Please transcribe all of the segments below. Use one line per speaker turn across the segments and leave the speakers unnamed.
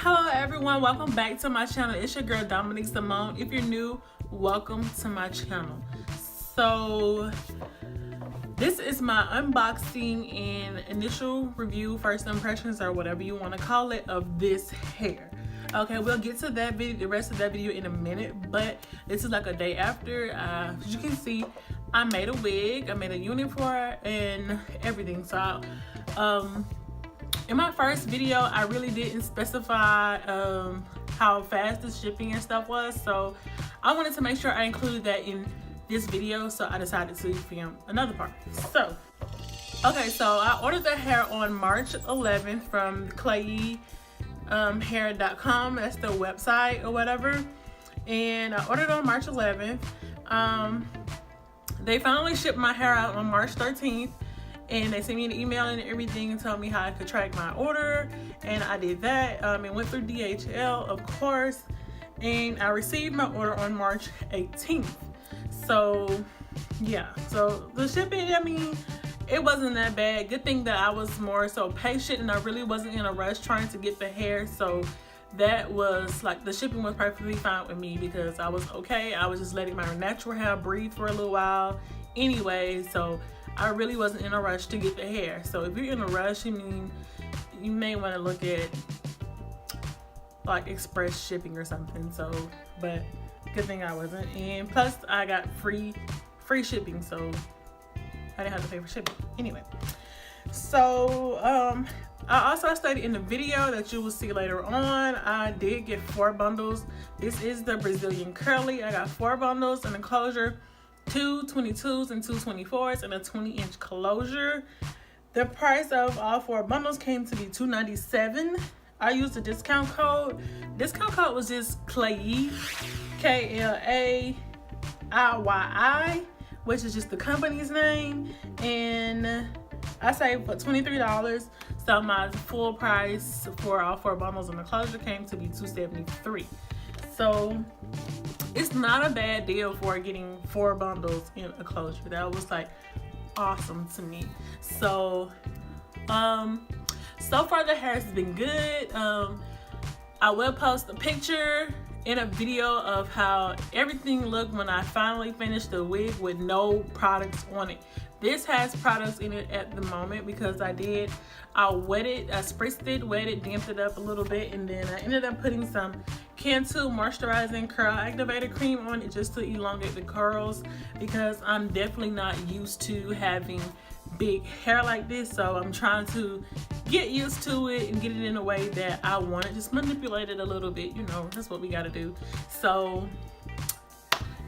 Hello everyone, welcome back to my channel. It's your girl DominiqueSymone. If you're new, welcome to my channel. So this is my unboxing and initial review, first impressions, or whatever you want to call it, of this hair. Okay, we'll get to that video, the rest of that video in a minute, but this is like a day after. As you can see, I made a wig, I made a unit for it and everything. So in my first video, I really didn't specify how fast the shipping and stuff was, so I wanted to make sure I included that in this video, so I decided to film another part. So okay, so I ordered the hair on March 11th from Klaiyi hair.com. that's the website or whatever, and I ordered on March 11th. They finally shipped my hair out on March 13th, and they sent me an email and everything and told me how I could track my order, and I did that. It went through DHL, of course, and I received my order on March 18th. So yeah, so the shipping, I mean, it wasn't that bad. Good thing that I was more so patient and I really wasn't in a rush trying to get the hair, so that was like, the shipping was perfectly fine with me because I was okay. I was just letting my natural hair breathe for a little while anyway, so I really wasn't in a rush to get the hair. So if you're in a rush, I mean, you may want to look at like express shipping or something. So, but good thing I wasn't, and plus I got free shipping, so I didn't have to pay for shipping anyway. So I also stated in the video that you will see later on, I did get 4 bundles. This is the Brazilian curly. I got 4 bundles, an enclosure, 2 22s and 2 24s, and a 20-inch closure. The price of all 4 bundles came to be $297. I used a discount code. Discount code was just Klaiyi, Klaiyi, which is just the company's name, and I saved for $23. So my full price for all 4 bundles in the closure came to be $273. So it's not a bad deal for getting 4 bundles in a closure. That was like awesome to me. So so far the hair has been good. I will post a picture in a video of how everything looked when I finally finished the wig with no products on it. This has products in it at the moment because I spritzed it, wetted, damped it up a little bit, and then I ended up putting some Cantu moisturizing curl activator cream on it just to elongate the curls, because I'm definitely not used to having big hair like this, so I'm trying to get used to it and get it in a way that I want it. Just manipulate it a little bit, you know, that's what we got to do. So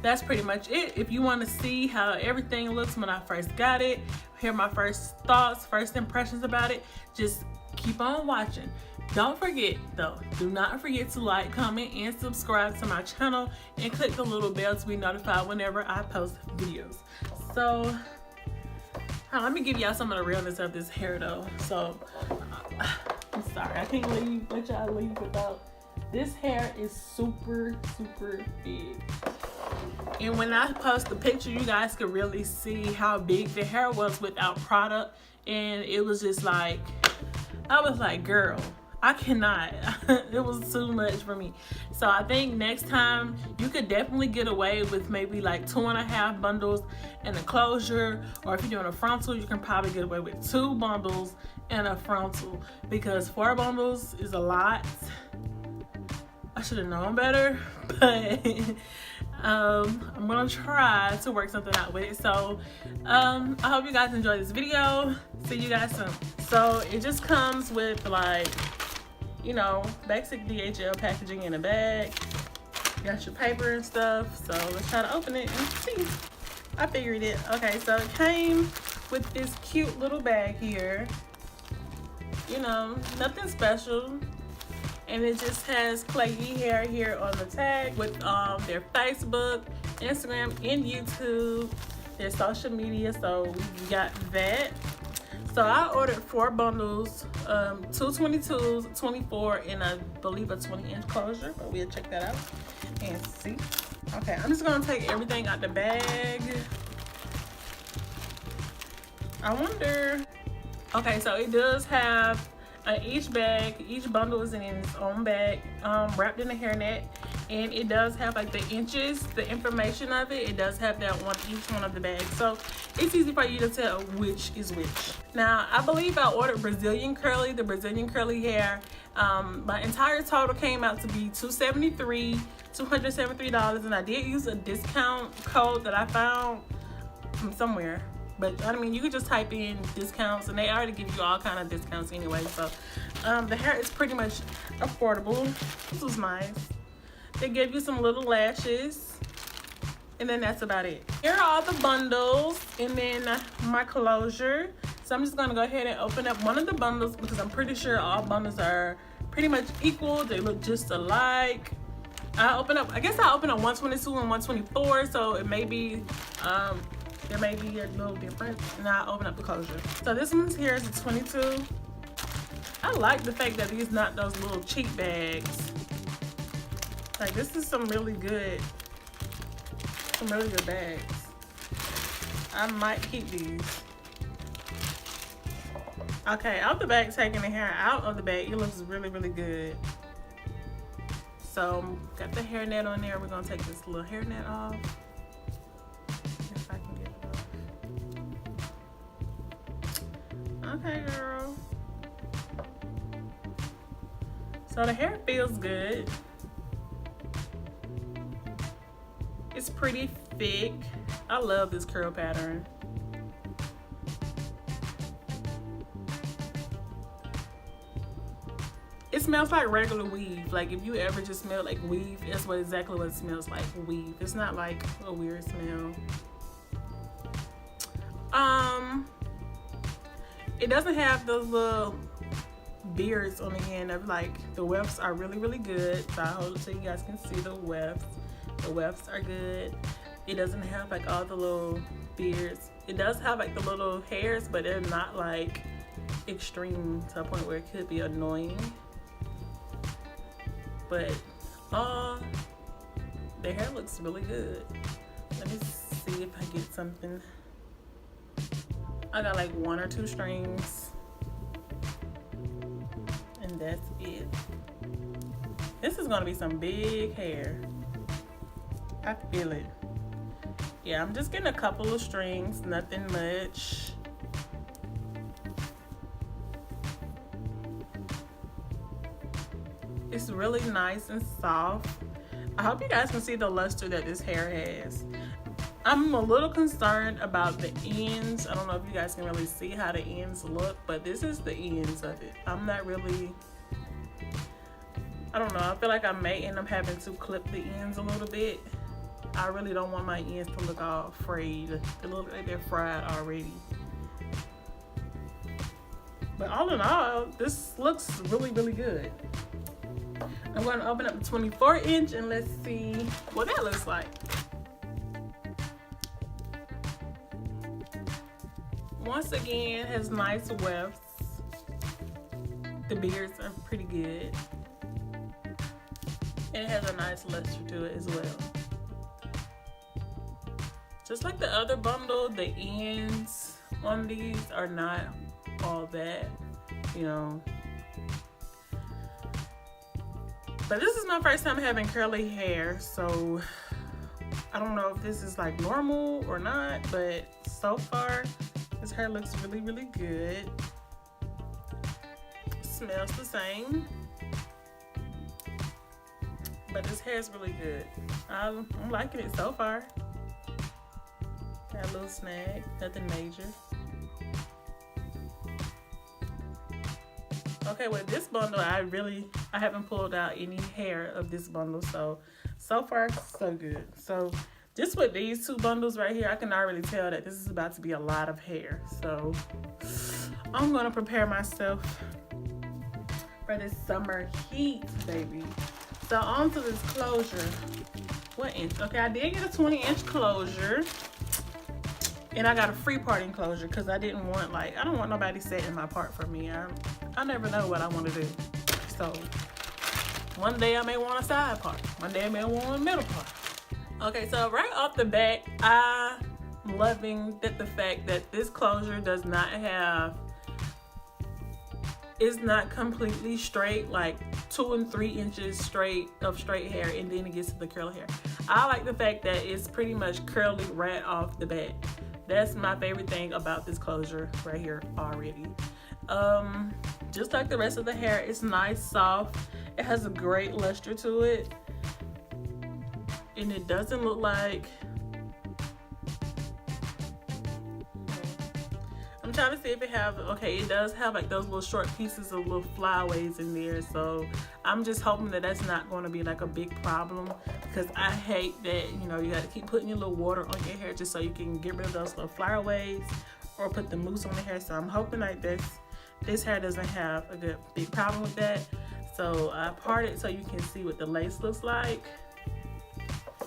that's pretty much it. If you want to see how everything looks when I first got it, hear my first thoughts, first impressions about it, just keep on watching. Don't forget though, do not forget to like, comment, and subscribe to my channel, and click the little bell to be notified whenever I post videos. So let me give y'all some of the realness of this hair though. So I'm sorry, I can't let y'all leave without. This hair is super big, and when I post the picture, you guys could really see how big the hair was without product, and it was just like, I was like, girl, I cannot. It was too much for me. So I think next time you could definitely get away with maybe like 2.5 bundles and a closure, or if you're doing a frontal, you can probably get away with 2 bundles and a frontal, because 4 bundles is a lot. I should have known better, but I'm gonna try to work something out with it. So I hope you guys enjoy this video. See you guys soon. So it just comes with, like, you know, basic DHL packaging in a bag. You got your paper and stuff. So let's try to open it and see. I figured it. Okay, so it came with this cute little bag here. You know, nothing special. And it just has Klaiyi Hair here on the tag with their Facebook, Instagram, and YouTube, their social media. So we got that. So I ordered 4 bundles, 2 22s, 24, and I believe a 20-inch closure, but we'll check that out and see. Okay, I'm just gonna take everything out the bag. I wonder, okay, so it does have Each bag, each bundle is in its own bag, wrapped in a hairnet, and it does have like the inches, the information of it. It does have that on each one of the bags, so it's easy for you to tell which is which. Now, I believe I ordered Brazilian curly, the Brazilian curly hair. My entire total came out to be $273, and I did use a discount code that I found from somewhere. But I mean, you could just type in discounts, and they already give you all kind of discounts anyway. So the hair is pretty much affordable. This was nice. They give you some little lashes, and then that's about it. Here are all the bundles, and then my closure. So I'm just gonna go ahead and open up one of the bundles because I'm pretty sure all bundles are pretty much equal. They look just alike. I guess I opened up 122 and 124, so it may be there may be a little difference. And I open up the closure. So this one's here is a 22. I like the fact that these not those little cheap bags. Like, this is some really good bags. I might keep these. Okay, out the bag, taking the hair out of the bag, it looks really, really good. So got the hairnet on there. We're gonna take this little hairnet off. If I can get it off. Okay, girl. So the hair feels good. It's pretty thick. I love this curl pattern. It smells like regular weave. Like, if you ever just smell like weave, that's exactly what it smells like, weave. It's not like a weird smell. It doesn't have those little beards on the end of, like, the wefts are really, really good. So I hold it so you guys can see the wefts. The wefts are good. It doesn't have like all the little beards. It does have like the little hairs, but they're not like extreme to a point where it could be annoying. But the hair looks really good. Let me see if I get something. I got like 1 or 2 strings, and that's it. This is gonna be some big hair. I feel it. Yeah, I'm just getting a couple of strings, nothing much. It's really nice and soft. I hope you guys can see the luster that this hair has. I'm a little concerned about the ends. I don't know if you guys can really see how the ends look, but this is the ends of it. I'm not really, I don't know. I feel like I may end up having to clip the ends a little bit. I really don't want my ends to look all frayed. They look like they're fried already. But all in all, this looks really, really good. I'm going to open up the 24-inch and let's see what that looks like. Once again, has nice wefts. The beards are pretty good. And it has a nice luster to it as well. Just like the other bundle, the ends on these are not all that, you know. But this is my first time having curly hair, so I don't know if this is like normal or not, but so far this hair looks really, really good. It smells the same, but this hair is really good. I'm liking it so far. Got a little snag, nothing major. Okay, with this bundle, I haven't pulled out any hair of this bundle, so far so good. So just with these 2 bundles right here, I can already tell that this is about to be a lot of hair. So I'm gonna prepare myself for this summer heat, baby. So on to this closure. What inch? Okay, I did get a 20-inch closure. And I got a free part enclosure because I don't want nobody setting my part for me. I never know what I want to do. So one day I may want a side part. One day I may want a middle part. Okay, so right off the bat, I'm loving the fact that this closure does not have, it's not completely straight, like 2 and 3 inches straight of straight hair, and then it gets to the curly hair. I like the fact that it's pretty much curly right off the bat. That's my favorite thing about this closure right here already. Just like the rest of the hair, it's nice, soft. It has a great luster to it, and it doesn't look like, I'm trying to see if it have, okay, it does have like those little short pieces of little flyaways in there, so I'm just hoping that that's not going to be like a big problem, because I hate that, you know, you got to keep putting your little water on your hair just so you can get rid of those little flyaways or put the mousse on the hair. So I'm hoping like this hair doesn't have a good big problem with that. So I part it so you can see what the lace looks like.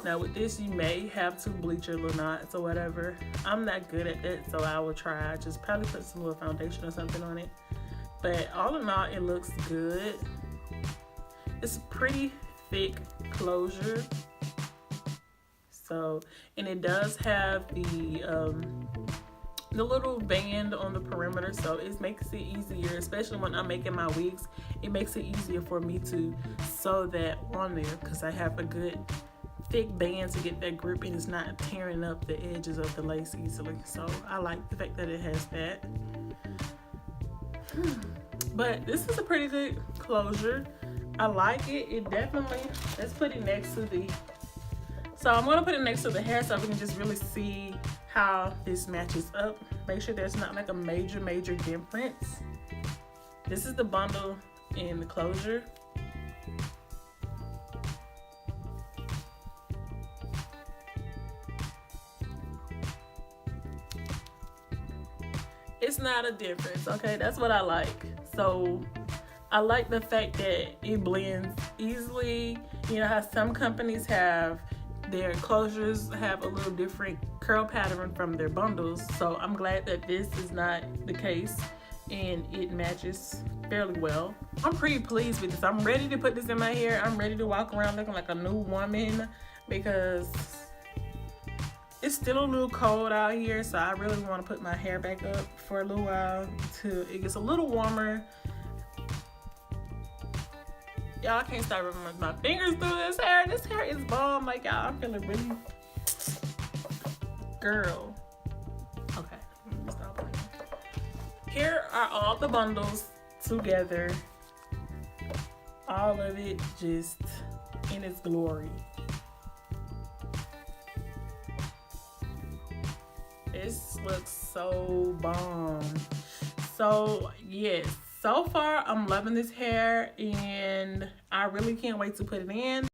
Now with this, you may have to bleach your little knots or whatever. I'm not good at that, so I will try. Just probably put some little foundation or something on it. But all in all, it looks good. It's a pretty thick closure. So, and it does have the little band on the perimeter, so it makes it easier, especially when I'm making my wigs. It makes it easier for me to sew that on there, because I have a good thick band to get that grip, and it's not tearing up the edges of the lace easily. So I like the fact that it has that. But this is a pretty good closure. I like it. It definitely, let's put it next to the, so I'm going to put it next to the hair so we can just really see how this matches up. Make sure there's not like a major difference. This is the bundle in the closure. It's not a difference, okay? That's what I like. So I like the fact that it blends easily. You know how some companies have their closures have a little different curl pattern from their bundles. So I'm glad that this is not the case, and it matches fairly well. I'm pretty pleased with this. I'm ready to put this in my hair. I'm ready to walk around looking like a new woman, because it's still a little cold out here, so I really want to put my hair back up for a little while till it gets a little warmer. Y'all, I can't start rubbing my fingers through this hair. This hair is bomb. Like, y'all, I'm feeling really, girl. Okay, let me stop playing. Here are all the bundles together. All of it just in its glory. This looks so bomb. So yes, so far I'm loving this hair, and I really can't wait to put it in.